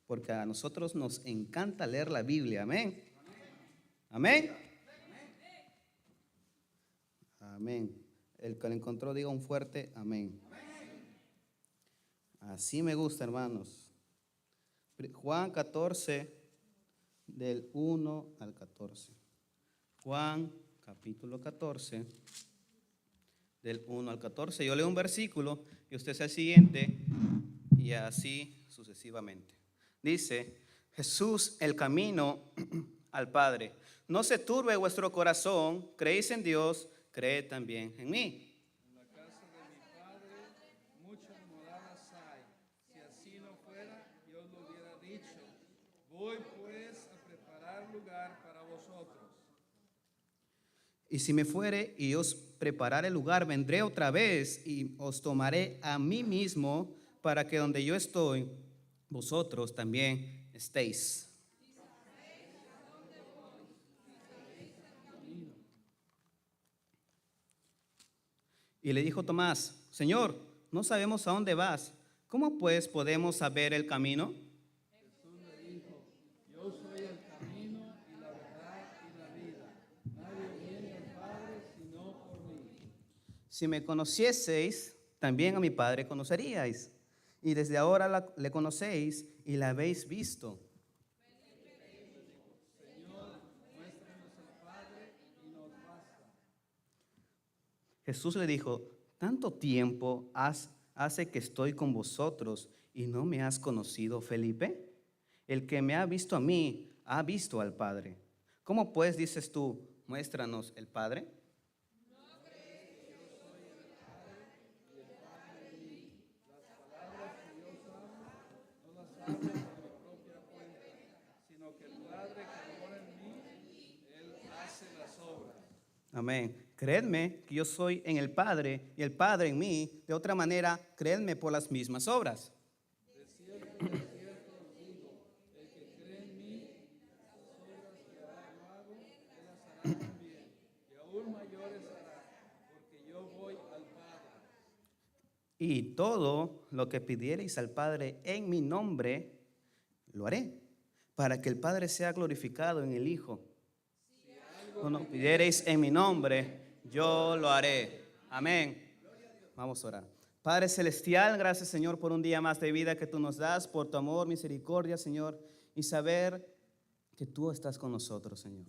porque a nosotros nos encanta leer la Biblia. Amén. Amén. Amén. El que lo encontró, diga un fuerte amén. Así me gusta, hermanos. Juan 14, del 1 al 14. Juan capítulo 14, del 1 al 14. Yo leo un versículo y usted sea el siguiente y así sucesivamente. Dice: Jesús, el camino al Padre. No se turbe vuestro corazón, creéis en Dios, creed también en mí. En la casa de mi Padre muchas moradas hay. Si así no fuera, yo os lo hubiera dicho. Voy pues a preparar lugar para vosotros. Y si me fuere y os preparare lugar, vendré otra vez y os tomaré a mí mismo, para que donde yo estoy, vosotros también estéis. Y le dijo Tomás: Señor, no sabemos a dónde vas. ¿Cómo pues podemos saber el camino? Jesús le dijo: Yo soy el camino y la verdad y la vida. Nadie viene al Padre sino por mí. Si me conocieseis, también a mi Padre conoceríais. Y desde ahora le conocéis y la habéis visto. Señor, muéstranos al Padre y nos basta. Jesús le dijo: tanto tiempo hace que estoy con vosotros y no me has conocido, Felipe. El que me ha visto a mí, ha visto al Padre. ¿Cómo pues dices tú, muéstranos el Padre? No las hablo por mi propia cuenta, sino que el Padre que mora en mí, Él hace las obras. Amén. Creedme que yo soy en el Padre y el Padre en mí. De otra manera, creedme por las mismas obras. De cierto os digo, el que cree en mí, las obras que ahora yo hago, Él las hará también, y aún mayores hará, porque yo voy al Padre. Y todo lo que pidiereis al Padre en mi nombre, lo haré, para que el Padre sea glorificado en el Hijo. Cuando pidiereis en mi nombre, yo lo haré. Amén. Vamos a orar. Padre celestial, gracias, Señor, por un día más de vida que tú nos das, por tu amor, misericordia, Señor, y saber que tú estás con nosotros, Señor.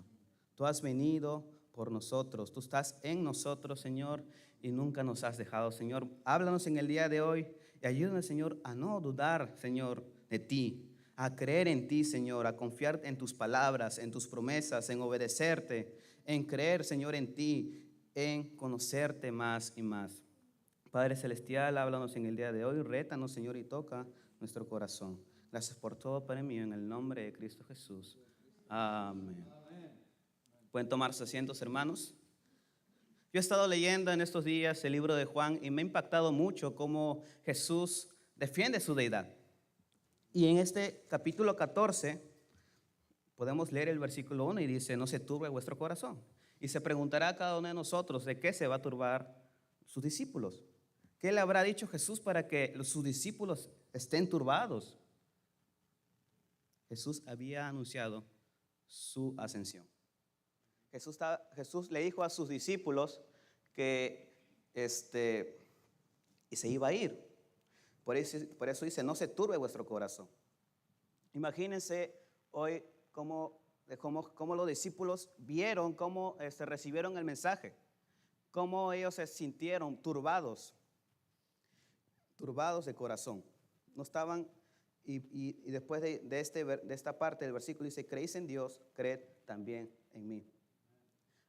Tú has venido por nosotros, tú estás en nosotros, Señor, y nunca nos has dejado, Señor. Háblanos en el día de hoy y ayúdanos, Señor, a no dudar, Señor, de ti, a creer en ti, Señor, a confiar en tus palabras, en tus promesas, en obedecerte, en creer, Señor, en ti, en conocerte más y más. Padre celestial, háblanos en el día de hoy, rétanos, Señor, y toca nuestro corazón. Gracias por todo, Padre mío, en el nombre de Cristo Jesús. Amén. Pueden tomarse asientos, hermanos. Yo he estado leyendo en estos días el libro de Juan y me ha impactado mucho cómo Jesús defiende su deidad. Y en este capítulo 14 podemos leer el versículo 1 y dice: no se turbe vuestro corazón. Y se preguntará a cada uno de nosotros: ¿de qué se va a turbar sus discípulos? ¿Qué le habrá dicho Jesús para que sus discípulos estén turbados? Jesús había anunciado su ascensión. Jesús le dijo a sus discípulos que y se iba a ir. Por eso dice: no se turbe vuestro corazón. Imagínense hoy cómo los discípulos vieron, cómo recibieron el mensaje, cómo ellos se sintieron turbados de corazón. No estaban, y después de esta parte del versículo dice: creéis en Dios, creed también en mí.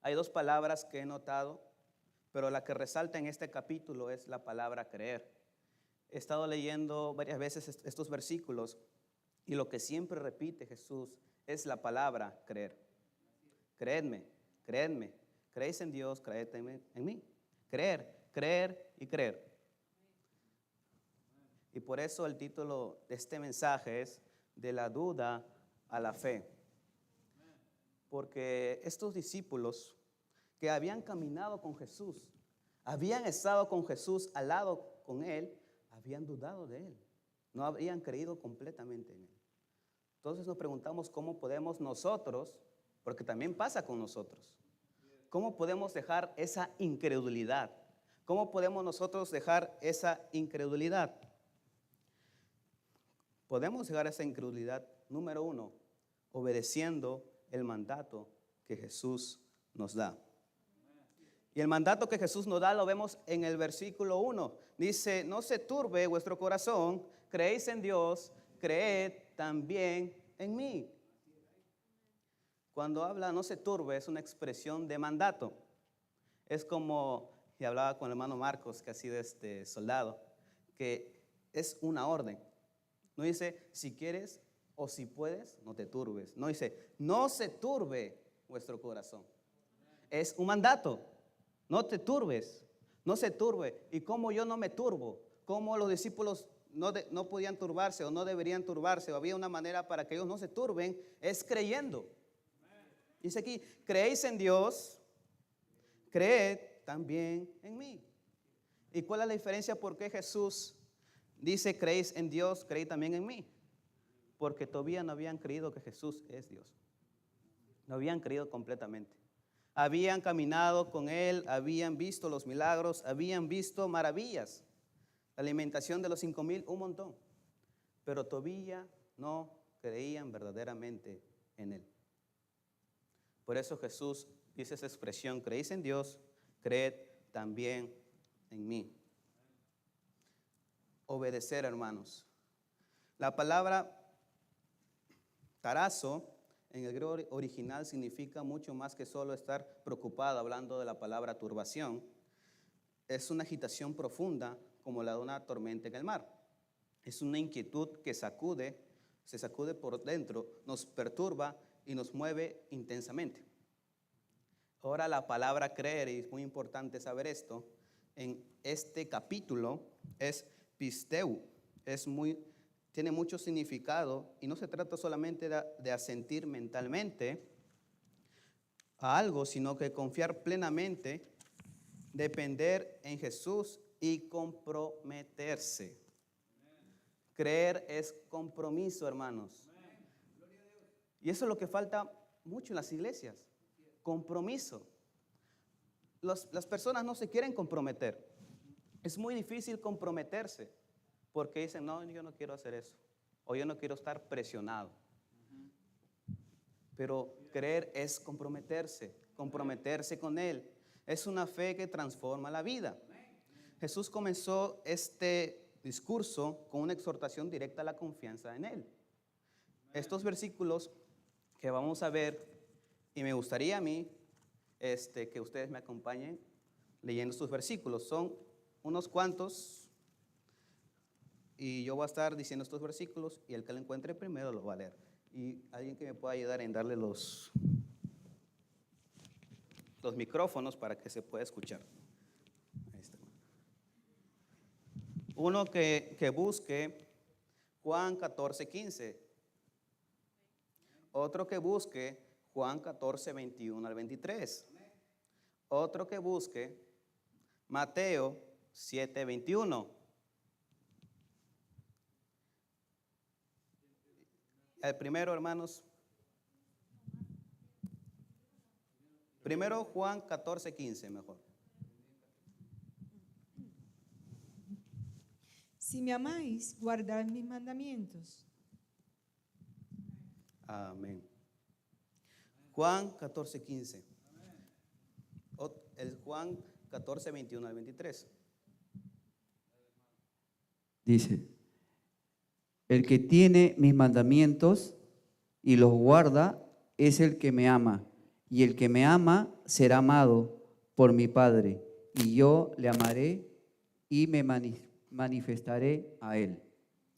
Hay dos palabras que he notado, pero la que resalta en este capítulo es la palabra creer. He estado leyendo varias veces estos versículos y lo que siempre repite Jesús es la palabra creer. Creedme, creedme, creéis en Dios, creed en mí. Creer, creer y creer. Y por eso el título de este mensaje es: de la duda a la fe. Porque estos discípulos que habían caminado con Jesús, habían estado con Jesús al lado con él, habían dudado de él. No habían creído completamente en él. Entonces nos preguntamos cómo podemos nosotros, porque también pasa con nosotros, cómo podemos dejar esa incredulidad. ¿Cómo podemos nosotros dejar esa incredulidad? Podemos dejar esa incredulidad, número 1, obedeciendo el mandato que Jesús nos da. Y el mandato que Jesús nos da lo vemos en el versículo 1. Dice, no se turbe vuestro corazón, creéis en Dios, creed también en mí. Cuando habla no se turbe es una expresión de mandato. Es como, y hablaba con el hermano Marcos, que ha sido soldado, que es una orden. No dice, si quieres o si puedes, no te turbes. No dice, no se turbe vuestro corazón. Es un mandato. No te turbes, no se turbe. ¿Y cómo yo no me turbo? ¿Cómo los discípulos no podían turbarse o no deberían turbarse? O había una manera para que ellos no se turben, es creyendo. Dice aquí, creéis en Dios, creed también en mí. ¿Y cuál es la diferencia? ¿Por qué Jesús dice, creéis en Dios, creed también en mí? Porque todavía no habían creído que Jesús es Dios. No habían creído completamente. Habían caminado con Él, habían visto los milagros, habían visto maravillas. La alimentación de los 5,000, un montón. Pero todavía no creían verdaderamente en Él. Por eso Jesús dice esa expresión, creéis en Dios, creed también en mí. Obedecer, hermanos. La palabra tarazo en el griego original significa mucho más que solo estar preocupado, hablando de la palabra turbación. Es una agitación profunda como la de una tormenta en el mar. Es una inquietud que se sacude por dentro, nos perturba y nos mueve intensamente. Ahora la palabra creer, y es muy importante saber esto, en este capítulo es pisteu, tiene mucho significado y no se trata solamente de asentir mentalmente a algo, sino que confiar plenamente, depender en Jesús y comprometerse. Creer es compromiso, hermanos. Y eso es lo que falta mucho en las iglesias, compromiso. Las personas no se quieren comprometer. Es muy difícil comprometerse porque dicen, no, yo no quiero hacer eso, o yo no quiero estar presionado. Pero creer es comprometerse con Él. Es una fe que transforma la vida. Jesús comenzó este discurso con una exhortación directa a la confianza en Él. Estos versículos que vamos a ver, y me gustaría a mí que ustedes me acompañen leyendo estos versículos. Son unos cuantos, y yo voy a estar diciendo estos versículos, y el que lo encuentre primero lo va a leer. Y alguien que me pueda ayudar en darle los micrófonos para que se pueda escuchar. Ahí está. Uno que busque Juan 14:15. Otro que busque Juan 14:21 al 23. Otro que busque Mateo 7:21. El primero, hermanos. Primero Juan 14:15, mejor. Si me amáis, guardad mis mandamientos. Amén. Juan 14:15. El Juan 14:21 al 23. Dice, el que tiene mis mandamientos y los guarda es el que me ama, y el que me ama será amado por mi Padre, y yo le amaré y me manifestaré a él.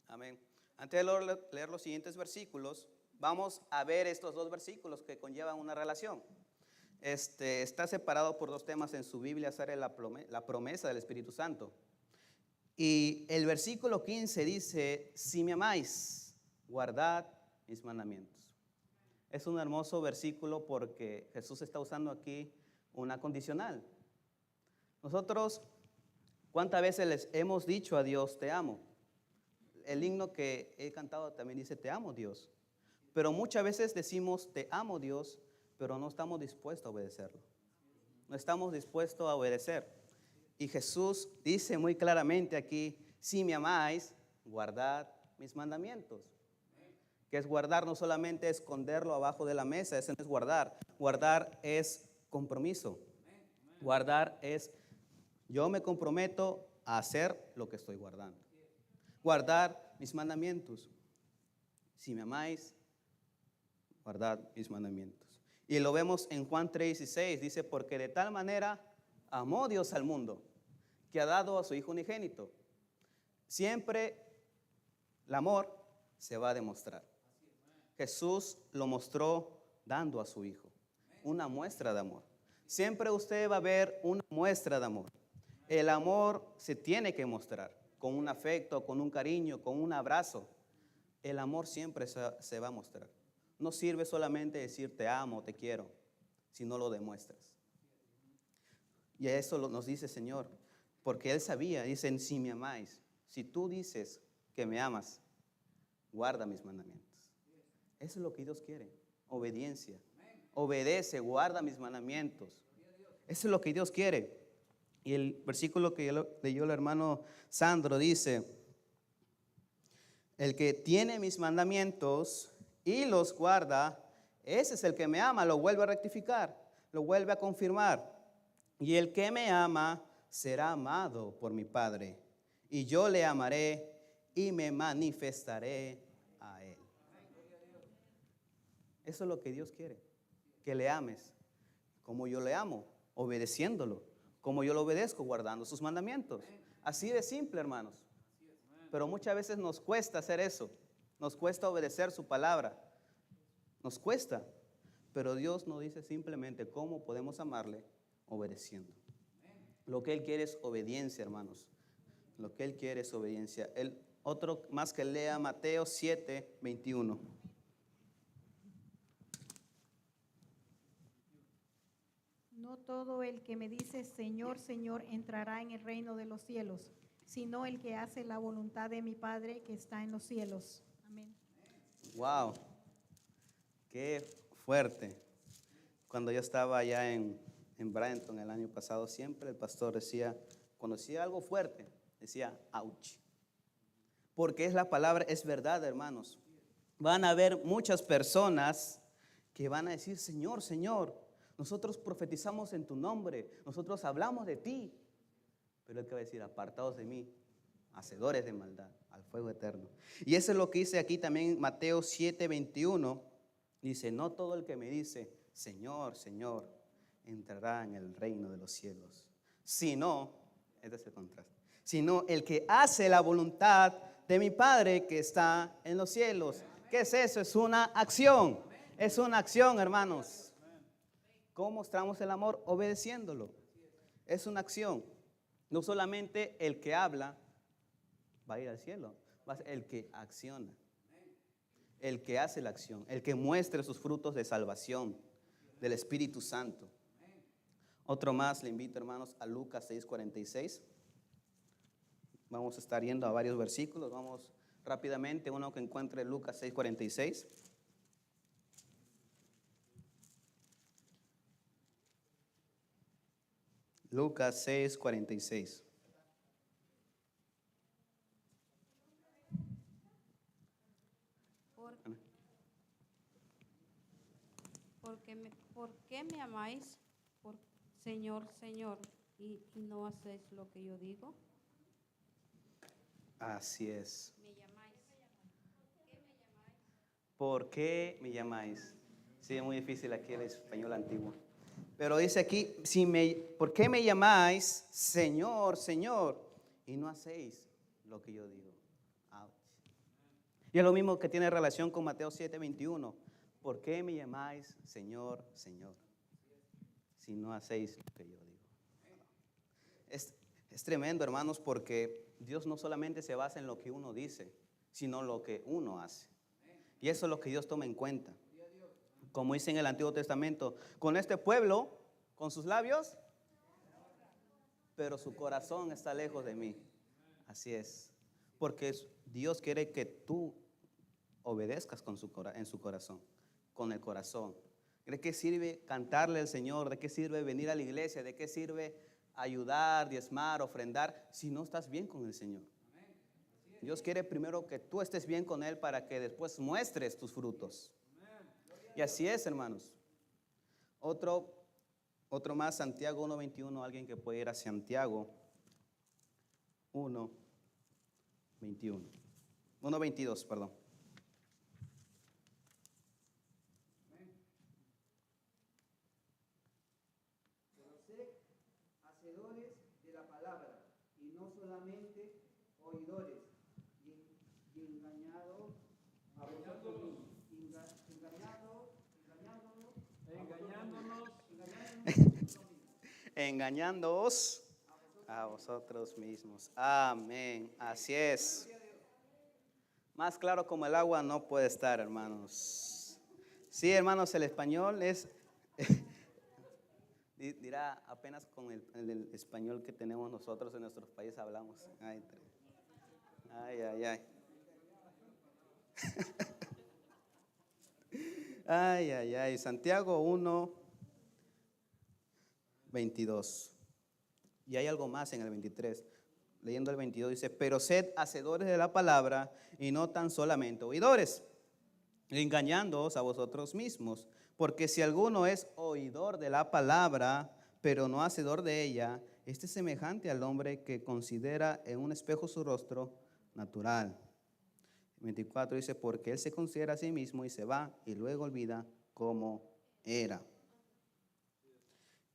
Amén. Antes de leer los siguientes versículos, vamos a ver estos dos versículos que conllevan una relación. Está separado por dos temas en su Biblia, será la promesa del Espíritu Santo. Y el versículo 15 dice, si me amáis, guardad mis mandamientos. Es un hermoso versículo porque Jesús está usando aquí una condicional. Nosotros, ¿cuántas veces les hemos dicho a Dios, te amo? El himno que he cantado también dice, te amo, Dios. Pero muchas veces decimos, te amo Dios, pero no estamos dispuestos a obedecerlo. No estamos dispuestos a obedecer. Y Jesús dice muy claramente aquí, si me amáis, guardad mis mandamientos. Que es guardar, no solamente esconderlo abajo de la mesa, eso no es guardar. Guardar es compromiso. Guardar es, yo me comprometo a hacer lo que estoy guardando. Guardar mis mandamientos. Si me amáis, guardad mis mandamientos. Y lo vemos en Juan 3:16, dice, porque de tal manera amó Dios al mundo, que ha dado a su Hijo unigénito. Siempre el amor se va a demostrar. Jesús lo mostró dando a su Hijo, una muestra de amor. Siempre usted va a ver una muestra de amor. El amor se tiene que mostrar con un afecto, con un cariño, con un abrazo. El amor siempre se va a mostrar. No sirve solamente decir te amo, te quiero, si no lo demuestras. Y eso nos dice el Señor, porque Él sabía, dicen, si me amáis, si tú dices que me amas, guarda mis mandamientos. Eso es lo que Dios quiere, obediencia. Obedece, guarda mis mandamientos. Eso es lo que Dios quiere. Y el versículo que leyó el hermano Sandro dice, el que tiene mis mandamientos y los guarda, ese es el que me ama, lo vuelve a rectificar, lo vuelve a confirmar. Y el que me ama será amado por mi Padre, y yo le amaré y me manifestaré a él. Eso es lo que Dios quiere, que le ames, como yo le amo, obedeciéndolo, como yo lo obedezco, guardando sus mandamientos. Así de simple, hermanos. Pero muchas veces nos cuesta hacer eso, nos cuesta obedecer su palabra, nos cuesta. Pero Dios nos dice simplemente cómo podemos amarle obedeciendo. Lo que Él quiere es obediencia, hermanos. Lo que Él quiere es obediencia. El otro más que lea Mateo 7:21. No todo el que me dice Señor, Señor entrará en el reino de los cielos, sino el que hace la voluntad de mi Padre que está en los cielos. Amén. Wow, qué fuerte. Cuando yo estaba allá en Bradenton el año pasado, siempre el pastor decía, cuando decía algo fuerte, decía, ouch. Porque es la palabra, es verdad, hermanos. Van a haber muchas personas que van a decir, Señor, Señor, nosotros profetizamos en tu nombre, nosotros hablamos de ti. Pero Él que va a decir, apartados de mí, hacedores de maldad, al fuego eterno. Y eso es lo que dice aquí también Mateo 7:21. Dice, no todo el que me dice, Señor, Señor, entrará en el reino de los cielos, sino, este es el contraste, sino el que hace la voluntad de mi Padre que está en los cielos. ¿Qué es eso? Es una acción. Es una acción, hermanos. ¿Cómo mostramos el amor? Obedeciéndolo. Es una acción. No solamente el que habla va a ir al cielo, va a ser el que acciona, el que hace la acción, el que muestre sus frutos de salvación del Espíritu Santo. Otro más, le invito, hermanos, a Lucas 6:46. Vamos a estar yendo a varios versículos. Vamos rápidamente, uno que encuentre Lucas 6:46. Lucas 6:46. ¿Por qué me amáis, Señor, Señor, y no hacéis lo que yo digo? Así es. Me llamáis. ¿Por qué me llamáis? Sí, es muy difícil aquí el español antiguo. Pero dice aquí, ¿por qué me llamáis Señor, Señor? Y no hacéis lo que yo digo. Ouch. Y es lo mismo que tiene relación con Mateo 7:21. ¿Por qué me llamáis Señor, Señor? Si no hacéis lo que yo digo. Es tremendo, hermanos, porque Dios no solamente se basa en lo que uno dice, sino lo que uno hace. Y eso es lo que Dios toma en cuenta. Como dice en el Antiguo Testamento, con este pueblo, con sus labios, pero su corazón está lejos de mí. Así es. Porque Dios quiere que tú obedezcas en su corazón, con el corazón. ¿De qué sirve cantarle al Señor? ¿De qué sirve venir a la iglesia? ¿De qué sirve ayudar, diezmar, ofrendar si no estás bien con el Señor? Dios quiere primero que tú estés bien con Él para que después muestres tus frutos. Y así es, hermanos. Otro más, Santiago 1:21, alguien que puede ir a Santiago 1:21. 1:22, perdón. Pero sed hacedores de la palabra y no solamente oidores, y engañados a vosotros mismos. Engañándoos a vosotros mismos. Amén. Así es. Más claro como el agua no puede estar, hermanos. Sí, hermanos, el español es, dirá, apenas con el español que tenemos nosotros en nuestros países hablamos. Ay, ay, ay. Ay, ay, ay. Santiago 1:22. Y hay algo más en el 23. Leyendo el 22 dice, pero sed hacedores de la palabra y no tan solamente oidores, engañándoos a vosotros mismos. Porque si alguno es oidor de la palabra, pero no hacedor de ella, este es semejante al hombre que considera en un espejo su rostro natural. 24 dice, porque él se considera a sí mismo y se va y luego olvida cómo era.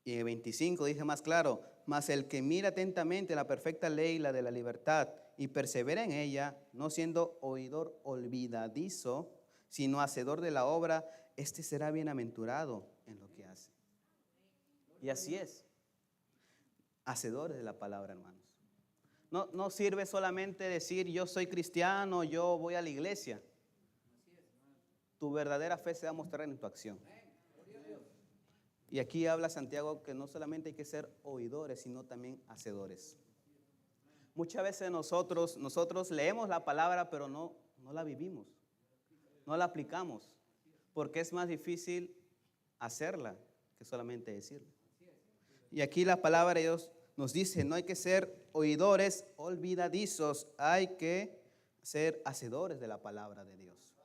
Y el 25 dice más claro, mas el que mira atentamente la perfecta ley, la de la libertad, y persevera en ella, no siendo oidor olvidadizo, sino hacedor de la obra, este será bienaventurado en lo que hace. Y así es, hacedores de la palabra, hermanos. No sirve solamente decir yo soy cristiano, yo voy a la iglesia. Tu verdadera fe se va a mostrar en tu acción. Y aquí habla Santiago que no solamente hay que ser oidores, sino también hacedores. Muchas veces nosotros leemos la palabra, pero no la vivimos, no la aplicamos, porque es más difícil hacerla que solamente decirla. Y aquí la palabra de Dios nos dice, no hay que ser oidores olvidadizos, hay que ser hacedores de la palabra de Dios.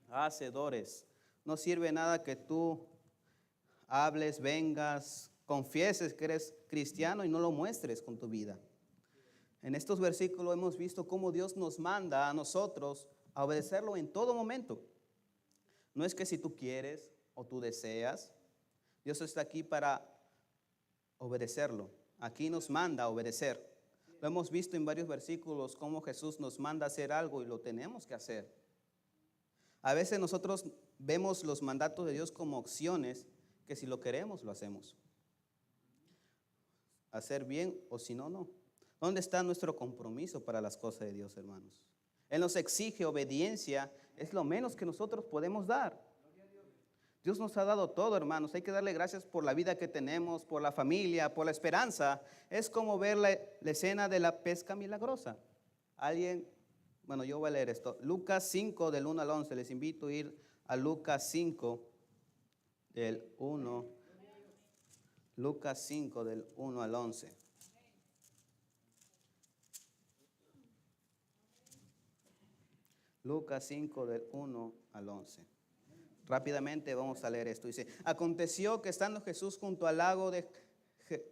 Hacedores. No sirve nada que tú hables, vengas, confieses que eres cristiano y no lo muestres con tu vida. En estos versículos hemos visto cómo Dios nos manda a nosotros a obedecerlo en todo momento. No es que si tú quieres o tú deseas, Dios está aquí para obedecerlo. Aquí nos manda a obedecer. Lo hemos visto en varios versículos cómo Jesús nos manda a hacer algo y lo tenemos que hacer. A veces nosotros vemos los mandatos de Dios como opciones que si lo queremos lo hacemos. Hacer bien o si no, no. ¿Dónde está nuestro compromiso para las cosas de Dios, hermanos? Él nos exige obediencia, es lo menos que nosotros podemos dar. Dios nos ha dado todo, hermanos. Hay que darle gracias por la vida que tenemos, por la familia, por la esperanza. Es como ver la escena de la pesca milagrosa. Yo voy a leer esto. Lucas 5 del 1 al 11. Les invito a ir a Lucas 5 del 1. Lucas 5 del 1 al 11. Lucas 5 del 1 al 11. Rápidamente vamos a leer esto. Dice, aconteció que estando Jesús junto al lago de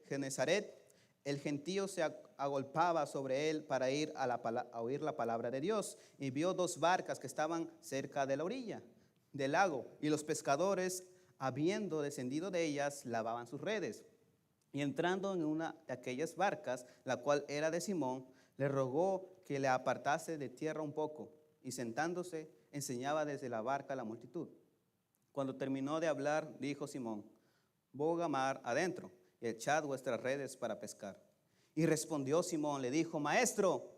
Genezaret, el gentío se agolpaba sobre él para ir a oír la palabra de Dios. Y vio dos barcas que estaban cerca de la orilla del lago. Y los pescadores, habiendo descendido de ellas, lavaban sus redes. Y entrando en una de aquellas barcas, la cual era de Simón, le rogó que le apartase de tierra un poco. Y sentándose, enseñaba desde la barca a la multitud. Cuando terminó de hablar, dijo Simón, boga mar adentro y echad vuestras redes para pescar. Y respondió Simón, le dijo, maestro,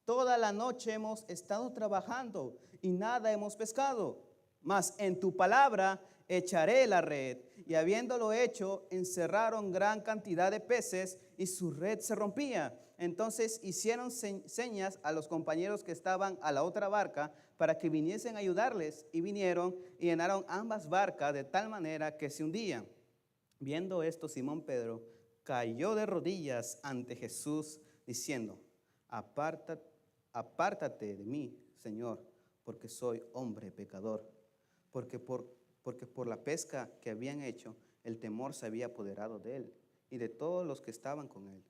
toda la noche hemos estado trabajando y nada hemos pescado, mas en tu palabra echaré la red. Y habiéndolo hecho, encerraron gran cantidad de peces y su red se rompía. Entonces hicieron señas a los compañeros que estaban a la otra barca para que viniesen a ayudarles, y vinieron y llenaron ambas barcas de tal manera que se hundían. Viendo esto, Simón Pedro cayó de rodillas ante Jesús, diciendo: apártate de mí, Señor, porque soy hombre pecador. Porque por la pesca que habían hecho, el temor se había apoderado de él y de todos los que estaban con él.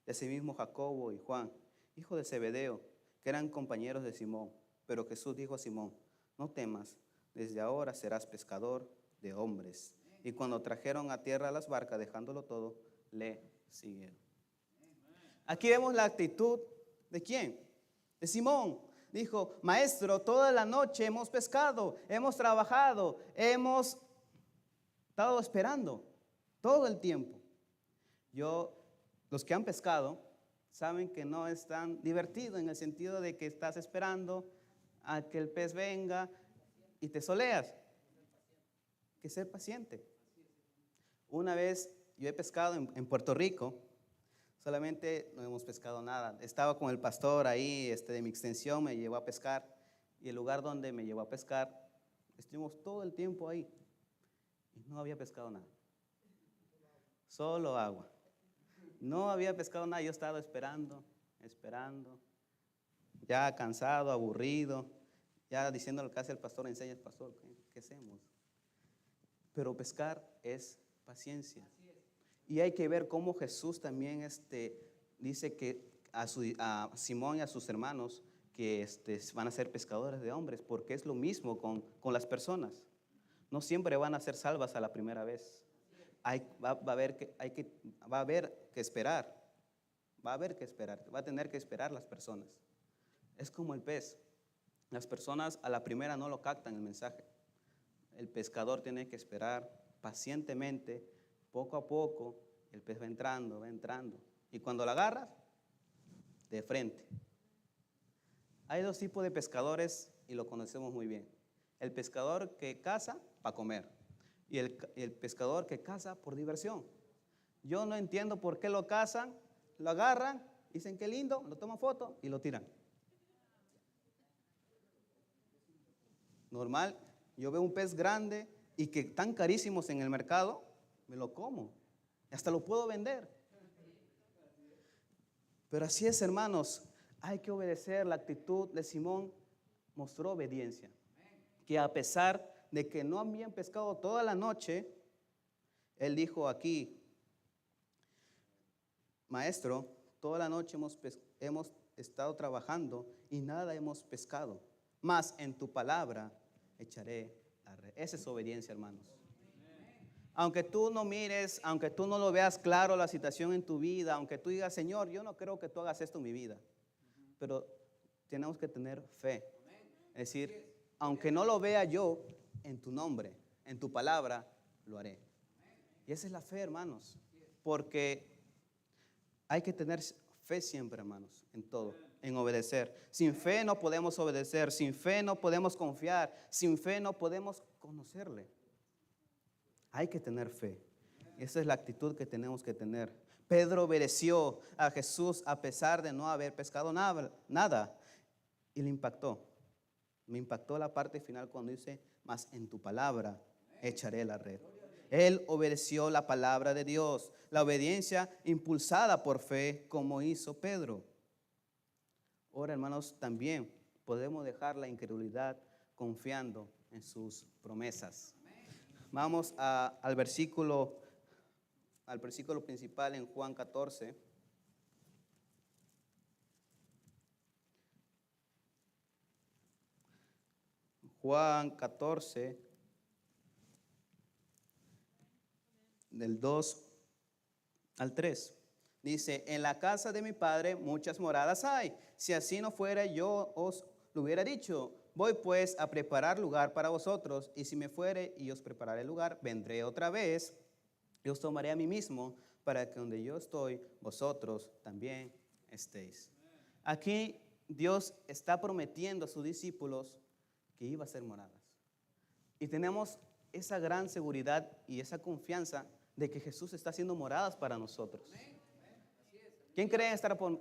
Y asimismo Jacobo y Juan, hijo de Zebedeo, que eran compañeros de Simón. Pero Jesús dijo a Simón: no temas, desde ahora serás pescador de hombres. Y cuando trajeron a tierra las barcas, dejándolo todo, le siguieron. Aquí vemos la actitud ¿de quién? De Simón. Dijo: maestro, toda la noche hemos pescado, hemos trabajado, hemos estado esperando todo el tiempo. Los que han pescado saben que no es tan divertido, en el sentido de que estás esperando a que el pez venga y te soleas. Hay que ser paciente. Una vez yo he pescado en Puerto Rico, solamente no hemos pescado nada. Estaba con el pastor ahí de mi extensión, me llevó a pescar, y el lugar donde me llevó a pescar, estuvimos todo el tiempo ahí y no había pescado nada. Solo agua. No había pescado nada, yo estaba esperando, ya cansado, aburrido, ya diciéndole casi al pastor: enseña, pastor, ¿qué hacemos? Pero pescar es paciencia. Y hay que ver cómo Jesús también dice que a Simón y a sus hermanos que van a ser pescadores de hombres, porque es lo mismo con las personas. No siempre van a ser salvas a la primera vez. Va a haber que esperar. Va a tener que esperar las personas. Es como el pez. Las personas a la primera no lo captan el mensaje. El pescador tiene que esperar pacientemente, poco a poco. El pez va entrando. Y cuando lo agarras, de frente. Hay dos tipos de pescadores y lo conocemos muy bien. El pescador que caza para comer y el pescador que caza por diversión. Yo no entiendo por qué lo cazan, lo agarran, dicen qué lindo, lo toman foto y lo tiran. Normal, yo veo un pez grande y que están carísimos en el mercado, me lo como, hasta lo puedo vender. Pero así es, hermanos, hay que obedecer. La actitud de Simón mostró obediencia, que a pesar de que no habían pescado toda la noche, él dijo aquí: maestro, toda la noche hemos estado trabajando y nada hemos pescado, mas en tu palabra echaré la red. Esa es obediencia, hermanos. Aunque tú no mires, aunque tú no lo veas claro la situación en tu vida, aunque tú digas: Señor, yo no creo que tú hagas esto en mi vida, pero tenemos que tener fe. Es decir, aunque no lo vea yo, en tu nombre, en tu palabra, lo haré. Y esa es la fe, hermanos, porque hay que tener fe siempre, hermanos, en todo, en obedecer. Sin fe no podemos obedecer, sin fe no podemos confiar, sin fe no podemos conocerle. Hay que tener fe. Esa es la actitud que tenemos que tener. Pedro obedeció a Jesús a pesar de no haber pescado nada. Y le impactó. Me impactó la parte final cuando dice: mas en tu palabra echaré la red. Él obedeció la palabra de Dios. La obediencia impulsada por fe, como hizo Pedro. Ahora, hermanos, también podemos dejar la incredulidad confiando en sus promesas. Vamos al versículo principal en Juan 14. Juan 14, del 2 al 3. Dice: en la casa de mi padre muchas moradas hay. Si así no fuera, yo os lo hubiera dicho. Voy pues a preparar lugar para vosotros, y si me fuere y os prepararé lugar, vendré otra vez y os tomaré a mí mismo, para que donde yo estoy, vosotros también estéis. Aquí Dios está prometiendo a sus discípulos que iba a ser moradas. Y tenemos esa gran seguridad y esa confianza de que Jesús está haciendo moradas para nosotros. ¿Quién cree en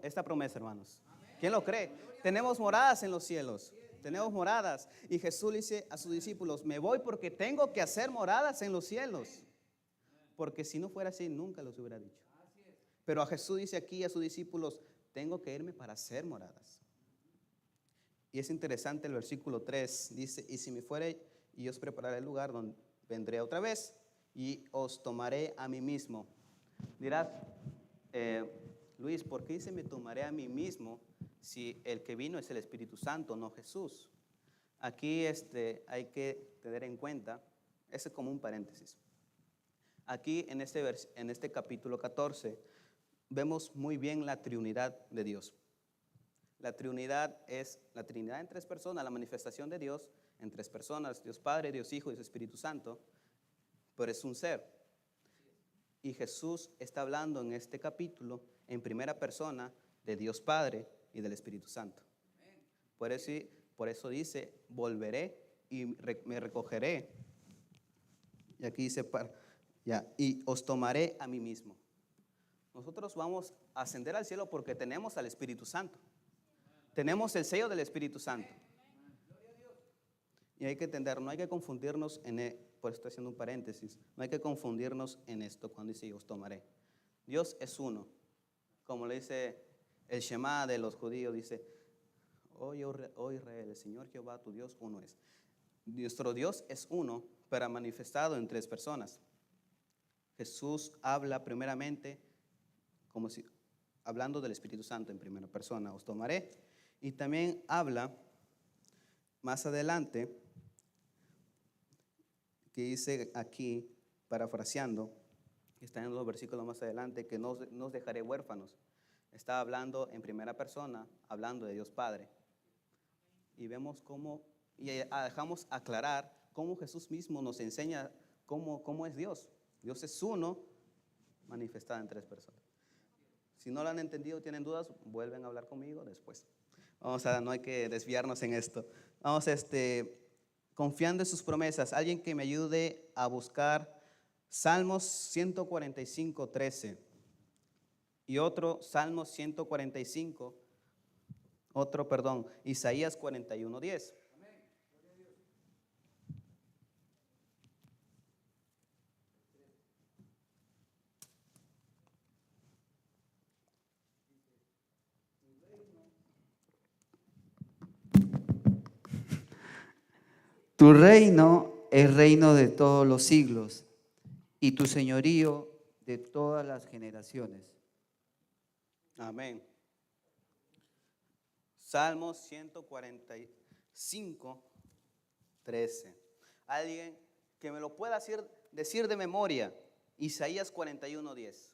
esta promesa, hermanos? ¿Quién lo cree? Tenemos moradas en los cielos. Tenemos moradas. Y Jesús le dice a sus discípulos, me voy porque tengo que hacer moradas en los cielos. Porque si no fuera así, nunca los hubiera dicho. Pero a Jesús dice aquí a sus discípulos, tengo que irme para hacer moradas. Y es interesante el versículo 3, dice, y si me fuere y os prepararé el lugar donde vendré otra vez y os tomaré a mí mismo. Dirás, Luis, ¿por qué dice me tomaré a mí mismo si el que vino es el Espíritu Santo, no Jesús? Aquí hay que tener en cuenta, ese es como un paréntesis. Aquí en este capítulo 14 vemos muy bien la triunidad de Dios. La Trinidad es la Trinidad en tres personas, la manifestación de Dios en tres personas, Dios Padre, Dios Hijo y Dios Espíritu Santo, pero es un ser. Y Jesús está hablando en este capítulo en primera persona de Dios Padre y del Espíritu Santo. Por eso dice, volveré y me recogeré. Y aquí dice, y os tomaré a mí mismo. Nosotros vamos a ascender al cielo porque tenemos al Espíritu Santo. Tenemos el sello del Espíritu Santo. Y hay que entender, no hay que confundirnos por eso estoy haciendo un paréntesis, no hay que confundirnos en esto cuando dice os tomaré. Dios es uno. Como le dice el Shema de los judíos, dice, oh Israel, el Señor Jehová tu Dios uno es. Nuestro Dios es uno, pero manifestado en tres personas. Jesús habla primeramente hablando del Espíritu Santo en primera persona, os tomaré. Y también habla más adelante, que dice aquí, parafraseando, que está en los versículos más adelante, que no os dejaré huérfanos. Está hablando en primera persona, hablando de Dios Padre. Y vemos y dejamos aclarar cómo Jesús mismo nos enseña cómo es Dios. Dios es uno, manifestado en tres personas. Si no lo han entendido, tienen dudas, vuelven a hablar conmigo después. No hay que desviarnos en esto. Vamos, confiando en sus promesas. Alguien que me ayude a buscar Salmos 145, 13. Y otro, Salmos 145, Isaías 41, 10. Tu reino es reino de todos los siglos y tu señorío de todas las generaciones. Amén. Salmos 145, 13. Alguien que me lo pueda decir de memoria. Isaías 41, 10.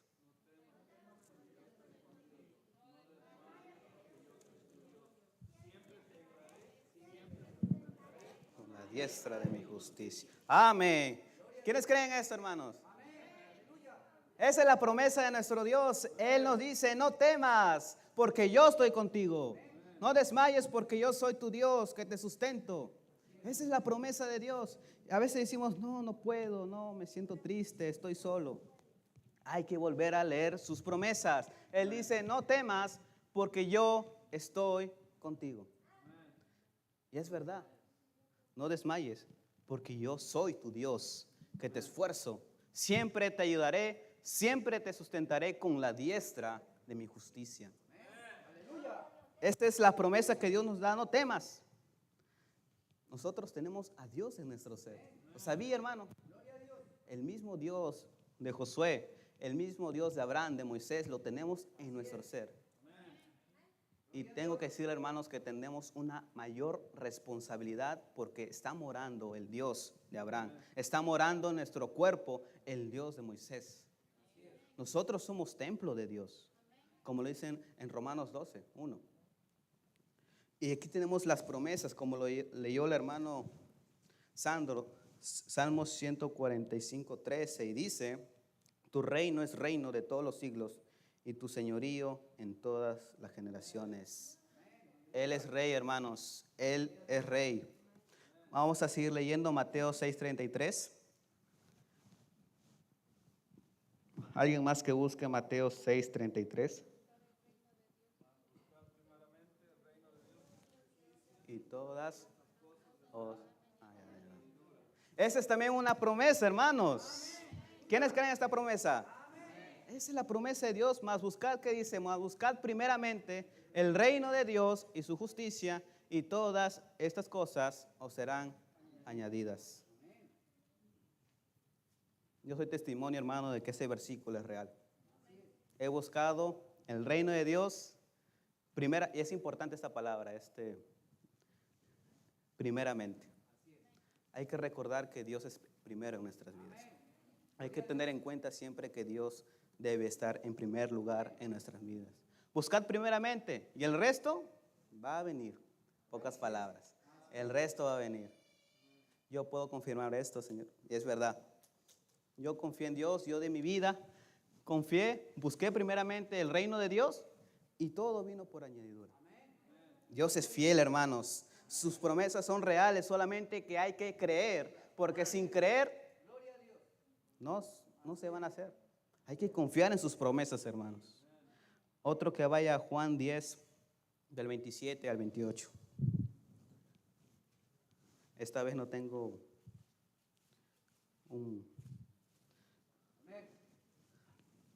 Con la diestra de mi justicia. Amén. ¿Quiénes creen esto, hermanos? Esa es la promesa de nuestro Dios. Él nos dice, no temas, porque yo estoy contigo. No desmayes, porque yo soy tu Dios, que te sustento. Esa es la promesa de Dios. A veces decimos, no puedo, no, me siento triste, estoy solo. Hay que volver a leer sus promesas. Él dice, no temas, porque yo estoy contigo. Y es verdad. No desmayes, porque yo soy tu Dios, que te esfuerzo. Siempre te ayudaré. Siempre te sustentaré con la diestra de mi justicia. Esta es la promesa que Dios nos da, no temas. Nosotros tenemos a Dios en nuestro ser. ¿Lo sabía, hermano? El mismo Dios de Josué, el mismo Dios de Abraham, de Moisés, lo tenemos en nuestro ser. Y tengo que decir, hermanos, que tenemos una mayor responsabilidad porque está morando el Dios de Abraham. Está morando en nuestro cuerpo el Dios de Moisés. Nosotros somos templo de Dios, como lo dicen en Romanos 12, 1. Y aquí tenemos las promesas, como lo leyó el hermano Sandro, Salmos 145, 13, y dice, tu reino es reino de todos los siglos y tu señorío en todas las generaciones. Él es rey, hermanos, Él es rey. Vamos a seguir leyendo Mateo 6:33. ¿Alguien más que busque Mateo 6:33? todas. Esa es también una promesa, hermanos. ¿Quiénes creen esta promesa? Esa es la promesa de Dios. Más buscad, ¿qué dice? Más buscad primeramente el reino de Dios y su justicia, y todas estas cosas os serán añadidas. Yo soy testimonio, hermano, de que ese versículo es real. He buscado el reino de Dios. Primera, y es importante esta palabra, primeramente. Hay que recordar que Dios es primero en nuestras vidas. Hay que tener en cuenta siempre que Dios debe estar en primer lugar en nuestras vidas. Buscad primeramente y el resto va a venir. Pocas palabras. El resto va a venir. Yo puedo confirmar esto, Señor, y es verdad. Yo confié en Dios, yo de mi vida confié, busqué primeramente el reino de Dios y todo vino por añadidura. Dios es fiel, hermanos. Sus promesas son reales, solamente que hay que creer, porque sin creer no se van a hacer. Hay que confiar en sus promesas, hermanos. Otro que vaya a Juan 10, del 27 al 28. Esta vez no tengo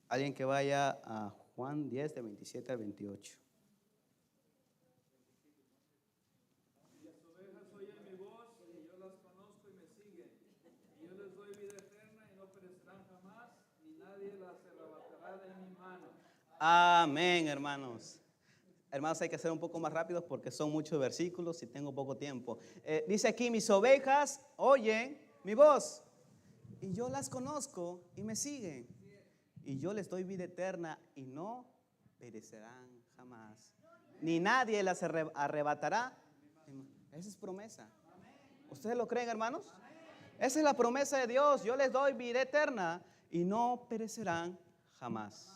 alguien que vaya a Juan 10, del 27 al 28. Las ovejas oyen mi voz, y yo las conozco y me siguen. Y yo les doy vida eterna y no perecerán jamás, ni nadie las arrebatará de mi mano. Amén, hermanos. Hermanos, hay que ser un poco más rápidos porque son muchos versículos y tengo poco tiempo. Dice aquí, mis ovejas oyen mi voz y yo las conozco y me siguen. Y yo les doy vida eterna y no perecerán jamás. Ni nadie las arrebatará. Esa es promesa. ¿Ustedes lo creen, hermanos? Esa es la promesa de Dios. Yo les doy vida eterna y no perecerán jamás.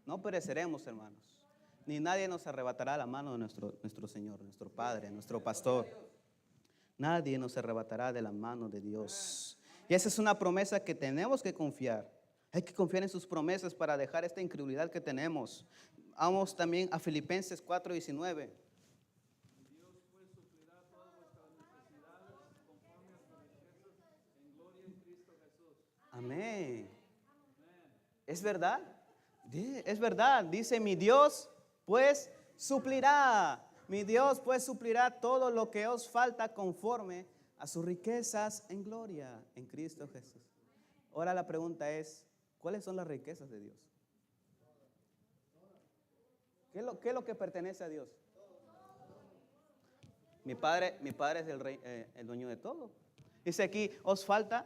No pereceremos, hermanos. Ni nadie nos arrebatará la mano de nuestro Señor, nuestro Padre, nuestro Pastor. Nadie nos arrebatará de la mano de Dios. Y esa es una promesa que tenemos que confiar. Hay que confiar en sus promesas para dejar esta incredulidad que tenemos. Vamos también a Filipenses 4:19. Dios pues suplirá todas vuestras necesidades conforme a sus riquezas en gloria en Cristo Jesús. Amén. ¿Es verdad? Es verdad. Dice, mi Dios pues suplirá. Mi Dios pues suplirá todo lo que os falta conforme a sus riquezas en gloria en Cristo Jesús. Ahora la pregunta es, ¿cuáles son las riquezas de Dios? ¿Qué es lo que pertenece a Dios? Mi padre es el dueño de todo. Dice aquí, os falta,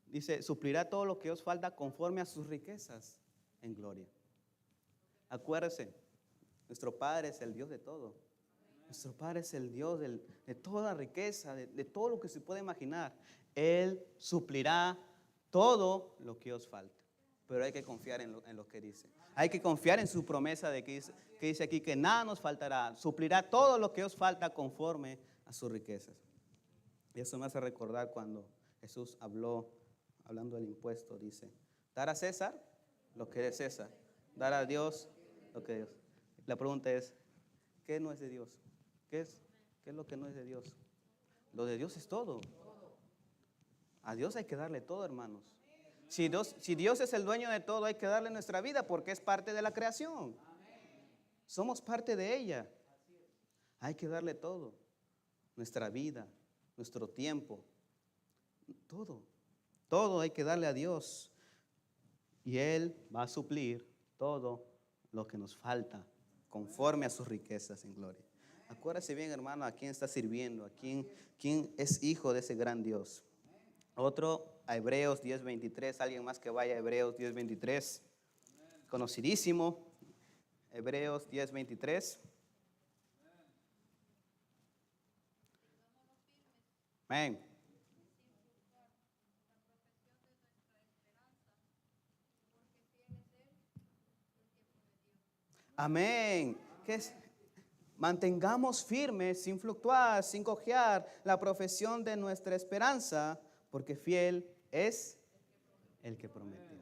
dice, suplirá todo lo que os falta conforme a sus riquezas en gloria. Acuérdese, nuestro Padre es el Dios de todo. Nuestro Padre es el Dios de toda riqueza, de todo lo que se puede imaginar. Él suplirá todo lo que os falta. Pero hay que confiar en lo que dice. Hay que confiar en su promesa de que dice aquí que nada nos faltará. Suplirá todo lo que os falta conforme a sus riquezas. Y eso me hace recordar cuando Jesús hablando del impuesto, dice, dar a César lo que es César, dar a Dios lo que es Dios. La pregunta es, ¿qué no es de Dios? ¿Qué es lo que no es de Dios? Lo de Dios es todo. A Dios hay que darle todo, hermanos. Si Dios es el dueño de todo, hay que darle nuestra vida porque es parte de la creación. Somos parte de ella. Hay que darle todo. Nuestra vida, nuestro tiempo, todo. Todo hay que darle a Dios. Y Él va a suplir todo lo que nos falta conforme a sus riquezas en gloria. Acuérdese bien, hermano, a quién está sirviendo, a quién es hijo de ese gran Dios. Otro, a Hebreos 10:23, alguien más que vaya a Hebreos 10:23, conocidísimo, Hebreos 10:23. Amén. Amén. ¿Qué es? Mantengamos firmes, sin fluctuar, sin cojear, la profesión de nuestra esperanza, porque fiel es el que prometió.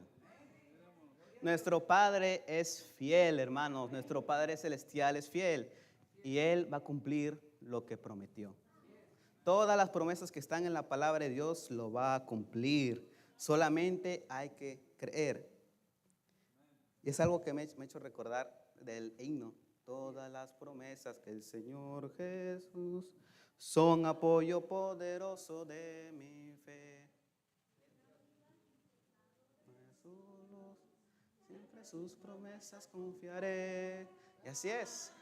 Nuestro Padre es fiel, hermanos. Nuestro Padre celestial es fiel. Y Él va a cumplir lo que prometió. Todas las promesas que están en la palabra de Dios lo va a cumplir. Solamente hay que creer. Y es algo que me ha hecho recordar del himno. Todas las promesas que el Señor Jesús son apoyo poderoso de mi fe. Siempre sus promesas confiaré. Y así es.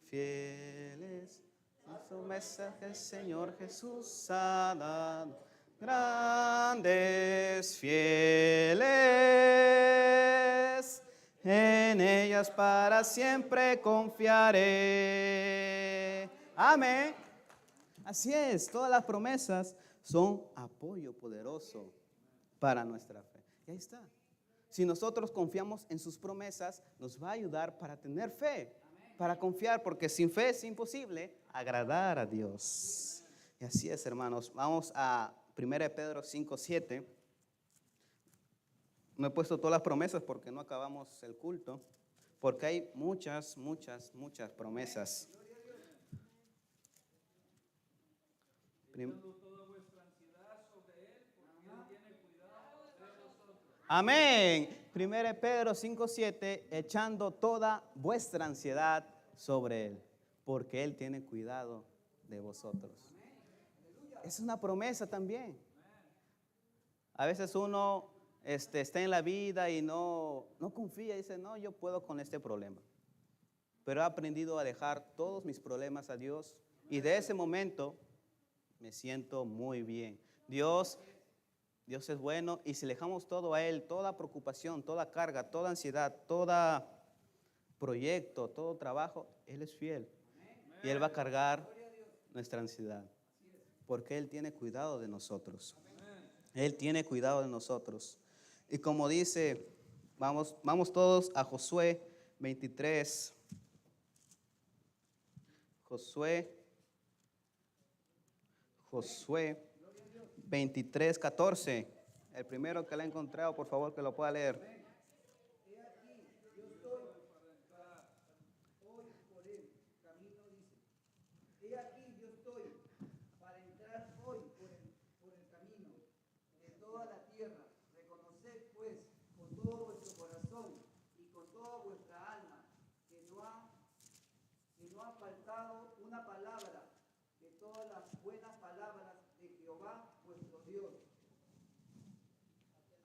Fieles las promesas que el Señor Jesús ha dado. Grandes, fieles, en ellas para siempre confiaré. Amén. Así es, todas las promesas son apoyo poderoso para nuestra fe. Y ahí está. Si nosotros confiamos en sus promesas, nos va a ayudar para tener fe, para confiar, porque sin fe es imposible agradar a Dios. Y así es, hermanos. Vamos a 1 Pedro 5:7. No he puesto todas las promesas porque no acabamos el culto, porque hay muchas promesas. Amén. 1 Pedro 5:7, echando toda vuestra ansiedad sobre Él, porque Él tiene cuidado de vosotros. Es una promesa también. A veces uno está en la vida y no confía, dice, no, yo puedo con este problema. Pero he aprendido a dejar todos mis problemas a Dios y de ese momento me siento muy bien. Dios es bueno y si le dejamos todo a Él, toda preocupación, toda carga, toda ansiedad, todo proyecto, todo trabajo, Él es fiel. Y Él va a cargar nuestra ansiedad. Porque Él tiene cuidado de nosotros. Él tiene cuidado de nosotros. Y como dice, vamos todos a Josué 23. Josué 23:14. El primero que lo ha encontrado, por favor, que lo pueda leer. Una palabra de todas las buenas palabras de Jehová vuestro Dios.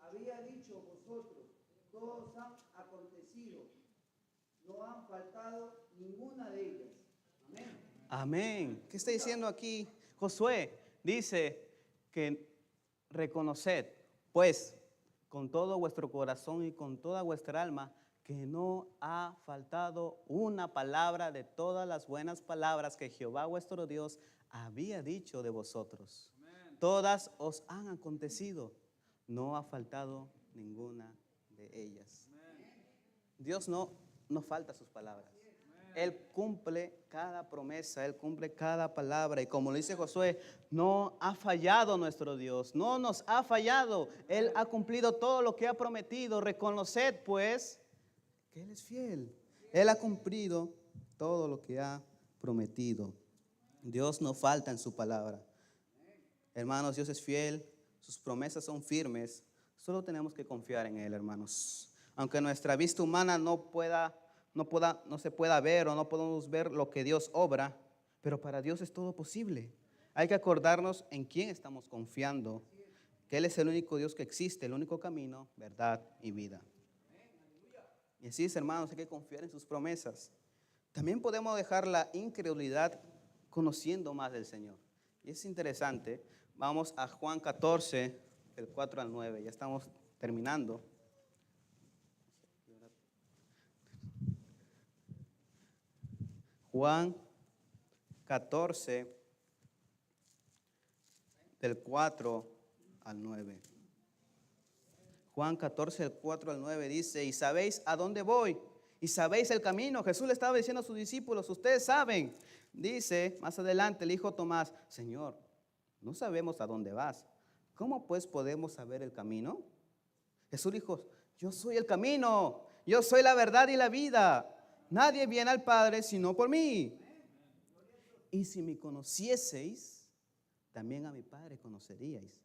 Había dicho vosotros, todos han acontecido, no han faltado ninguna de ellas. Amén. Amén. ¿Qué está diciendo aquí Josué? Dice que reconoced, pues, con todo vuestro corazón y con toda vuestra alma, que no ha faltado una palabra de todas las buenas palabras que Jehová vuestro Dios había dicho de vosotros. Amén. Todas os han acontecido, no ha faltado ninguna de ellas. Amén. Dios no falta sus palabras. Amén. Él cumple cada promesa, Él cumple cada palabra. Y como lo dice Josué, no ha fallado nuestro Dios, no nos ha fallado. Él ha cumplido todo lo que ha prometido. Reconoced pues que Él es fiel. Él ha cumplido todo lo que ha prometido. Dios no falta en su palabra. Hermanos, Dios es fiel, sus promesas son firmes. Solo tenemos que confiar en Él, hermanos. Aunque nuestra vista humana no se pueda ver o no podemos ver lo que Dios obra, pero para Dios es todo posible. Hay que acordarnos en quién estamos confiando, que Él es el único Dios que existe, el único camino, verdad y vida. Y así es, hermanos, hay que confiar en sus promesas. También podemos dejar la incredulidad conociendo más del Señor. Y es interesante. Vamos a Juan 14, del 4 al 9. Ya estamos terminando. Juan 14, del 4 al 9. Juan 14, del 4 al 9 dice, y sabéis a dónde voy, y sabéis el camino. Jesús le estaba diciendo a sus discípulos, ustedes saben. Dice, más adelante, el hijo Tomás, Señor, no sabemos a dónde vas. ¿Cómo pues podemos saber el camino? Jesús dijo, yo soy el camino, yo soy la verdad y la vida. Nadie viene al Padre sino por mí. y si me conocieseis, también a mi Padre conoceríais.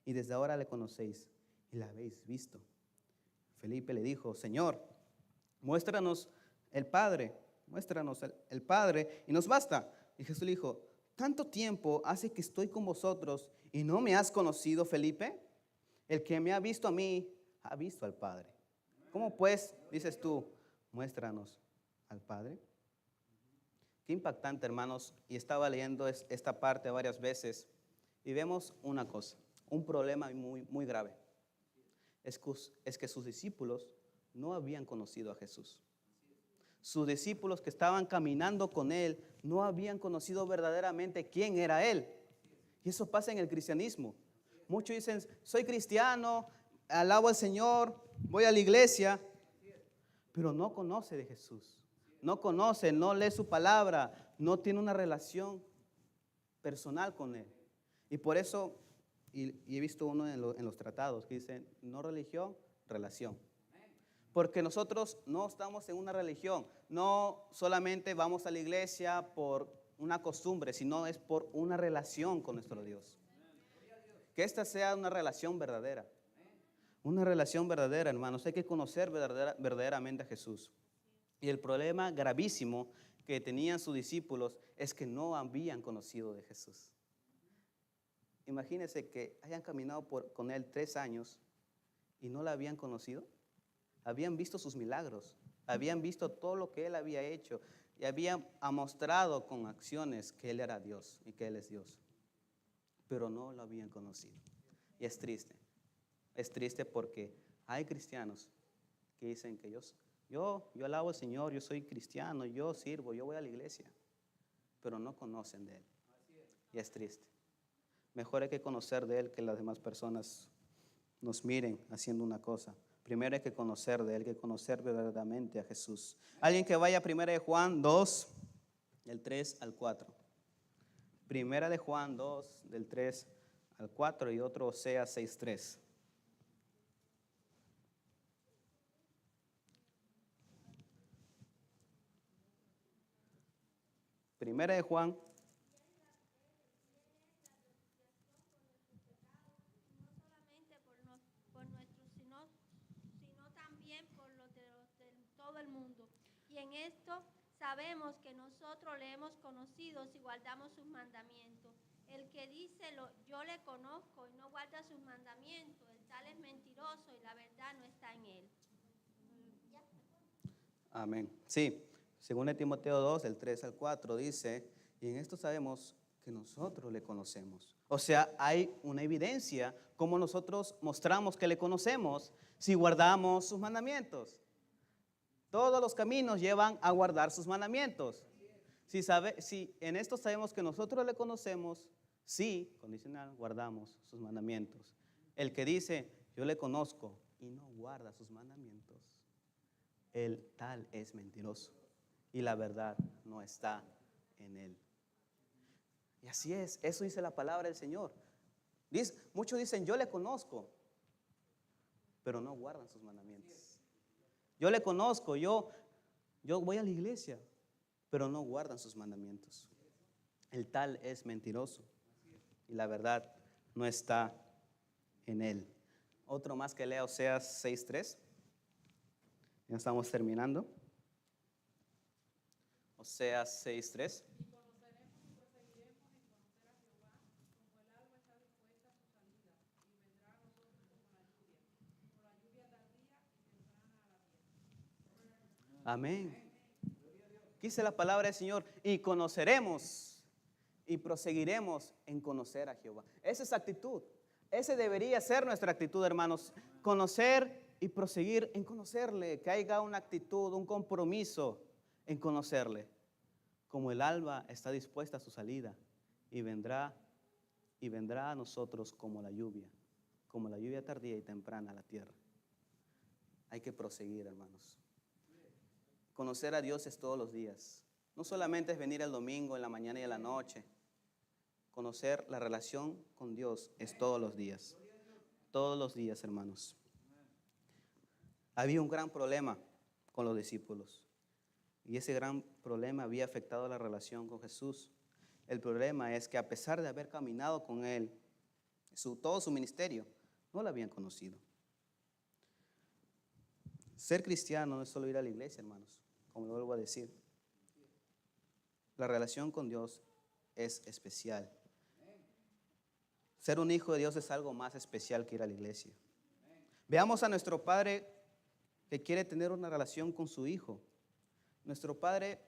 Y desde ahora le conocéis y la habéis visto. Felipe le dijo, Señor, muéstranos el Padre, muéstranos el Padre y nos basta. Y Jesús le dijo, ¿tanto tiempo hace que estoy con vosotros y no me has conocido, Felipe? El que me ha visto a mí, ha visto al Padre. ¿Cómo pues, dices tú, muéstranos al Padre? Qué impactante, hermanos. Y estaba leyendo esta parte varias veces y vemos una cosa, un problema muy, muy grave. Es que sus discípulos no habían conocido a Jesús. Sus discípulos que estaban caminando con Él no habían conocido verdaderamente quién era Él. Y eso pasa en el cristianismo. Muchos dicen, soy cristiano, alabo al Señor, voy a la iglesia, pero no conoce de Jesús. No conoce, no lee su palabra, no tiene una relación personal con Él. Y por eso, y he visto uno en los tratados que dice, no religión, relación. Porque nosotros no estamos en una religión, no solamente vamos a la iglesia por una costumbre, sino es por una relación con nuestro Dios. Que esta sea una relación verdadera. Una relación verdadera, hermanos. Hay que conocer verdaderamente a Jesús. Y el problema gravísimo que tenían sus discípulos es que no habían conocido de Jesús. Imagínense que hayan caminado con Él 3 años y no la habían conocido. Habían visto sus milagros, habían visto todo lo que Él había hecho y habían mostrado con acciones que Él era Dios y que Él es Dios. Pero no lo habían conocido. Y es triste. Es triste porque hay cristianos que dicen que yo alabo al Señor, yo soy cristiano, yo sirvo, yo voy a la iglesia, pero no conocen de Él. Y es triste. Mejor hay que conocer de Él que las demás personas nos miren haciendo una cosa. Primero hay que conocer de Él, que conocer verdaderamente a Jesús. Alguien que vaya a 1 de Juan 2, del 3 al 4. 1 de Juan 2, del 3 al 4 y otro Oseas 6:3. Primera de Juan. Sino también por los de todo el mundo. Y en esto sabemos que nosotros le hemos conocido si guardamos sus mandamientos. El que dice yo le conozco y no guarda sus mandamientos, el tal es mentiroso y la verdad no está en él. Amén. Sí, según Timoteo 2, del 3 al 4 dice, y en esto sabemos que nosotros le conocemos. O sea, hay una evidencia como nosotros mostramos que le conocemos si guardamos sus mandamientos. Todos los caminos llevan a guardar sus mandamientos. Si en esto sabemos que nosotros le conocemos, sí, condicional, guardamos sus mandamientos. El que dice, yo le conozco y no guarda sus mandamientos, el tal es mentiroso y la verdad no está en él. Y así es, eso dice la palabra del Señor. Muchos dicen, yo le conozco, pero no guardan sus mandamientos. Yo le conozco, yo voy a la iglesia, pero no guardan sus mandamientos. El tal es mentiroso y la verdad no está en él. Otro más que lea Oseas 6:3. Ya estamos terminando. Oseas 6:3. Amén. Dice la palabra del Señor, y conoceremos y proseguiremos en conocer a Jehová. Esa es actitud. Esa debería ser nuestra actitud, hermanos. Conocer y proseguir en conocerle. Que haya una actitud, un compromiso en conocerle. Como el alba está dispuesta a su salida y vendrá a nosotros como la lluvia tardía y temprana a la tierra. Hay que proseguir, hermanos. Conocer a Dios es todos los días. No solamente es venir el domingo, en la mañana y en la noche. Conocer la relación con Dios es todos los días. Todos los días, hermanos. Había un gran problema con los discípulos. Y ese gran problema había afectado la relación con Jesús. El problema es que a pesar de haber caminado con Él, todo su ministerio, no lo habían conocido. Ser cristiano no es solo ir a la iglesia, hermanos, como lo vuelvo a decir. La relación con Dios es especial. Ser un hijo de Dios es algo más especial que ir a la iglesia. Veamos a nuestro Padre que quiere tener una relación con su Hijo. Nuestro Padre,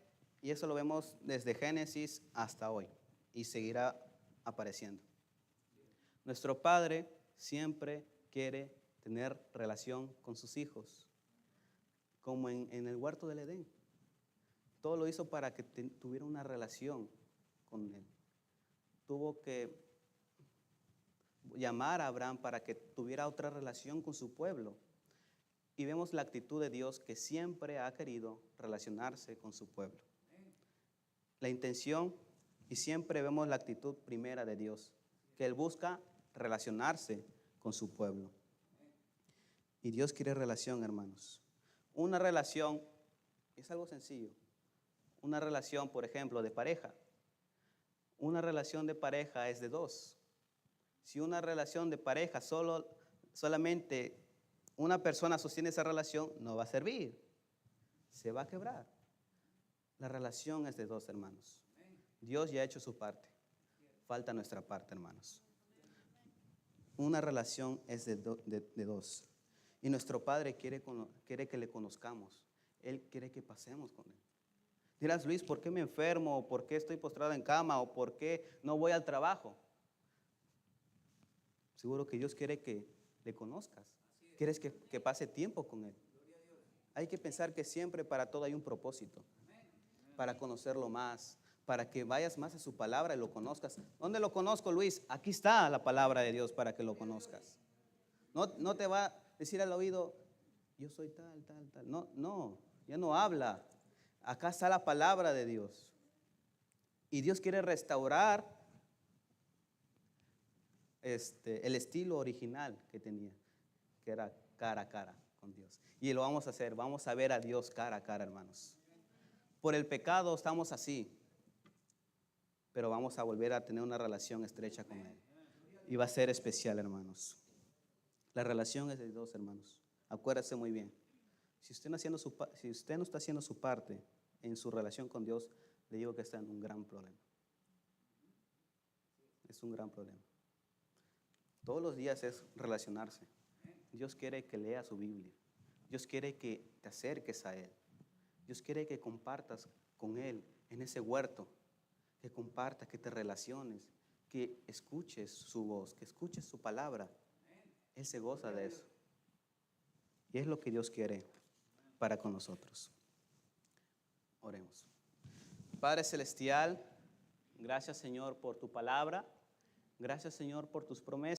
y eso lo vemos desde Génesis hasta hoy, y seguirá apareciendo. Nuestro Padre siempre quiere tener relación con sus hijos, como en el huerto del Edén. Todo lo hizo para que tuviera una relación con Él. Tuvo que llamar a Abraham para que tuviera otra relación con su pueblo. Y vemos la actitud de Dios que siempre ha querido relacionarse con su pueblo. La intención, y siempre vemos la actitud primera de Dios, que Él busca relacionarse con su pueblo. Y Dios quiere relación, hermanos. Una relación es algo sencillo. Una relación, por ejemplo, de pareja. Una relación de pareja es de dos. Si una relación de pareja solamente una persona sostiene esa relación, no va a servir. Se va a quebrar. La relación es de dos, hermanos. Dios ya ha hecho su parte. Falta nuestra parte, hermanos. Una relación es de dos. Y nuestro Padre quiere que le conozcamos. Él quiere que pasemos con Él. Dirás, Luis, ¿por qué me enfermo? ¿O por qué estoy postrado en cama? ¿O por qué no voy al trabajo? Seguro que Dios quiere que le conozcas. Quieres que pase tiempo con Él. Hay que pensar que siempre para todo hay un propósito. Para conocerlo más, para que vayas más a su palabra y lo conozcas. ¿Dónde lo conozco, Luis? Aquí está la palabra de Dios para que lo conozcas. No te va a decir al oído, yo soy tal. No, ya no habla. Acá está la palabra de Dios. Y Dios quiere restaurar el estilo original que tenía, que era cara a cara con Dios. Y lo vamos a hacer, vamos a ver a Dios cara a cara, hermanos. Por el pecado estamos así, pero vamos a volver a tener una relación estrecha con Él. Y va a ser especial, hermanos. La relación es de dos, hermanos. Acuérdese muy bien. Si usted no está haciendo su parte en su relación con Dios, le digo que está en un gran problema. Es un gran problema. Todos los días es relacionarse. Dios quiere que lea su Biblia. Dios quiere que te acerques a Él. Dios quiere que compartas con Él en ese huerto. Que compartas, que te relaciones, que escuches su voz, que escuches su palabra. Él se goza de eso. Y es lo que Dios quiere para con nosotros. Oremos. Padre Celestial, gracias, Señor, por tu palabra. Gracias, Señor, por tus promesas.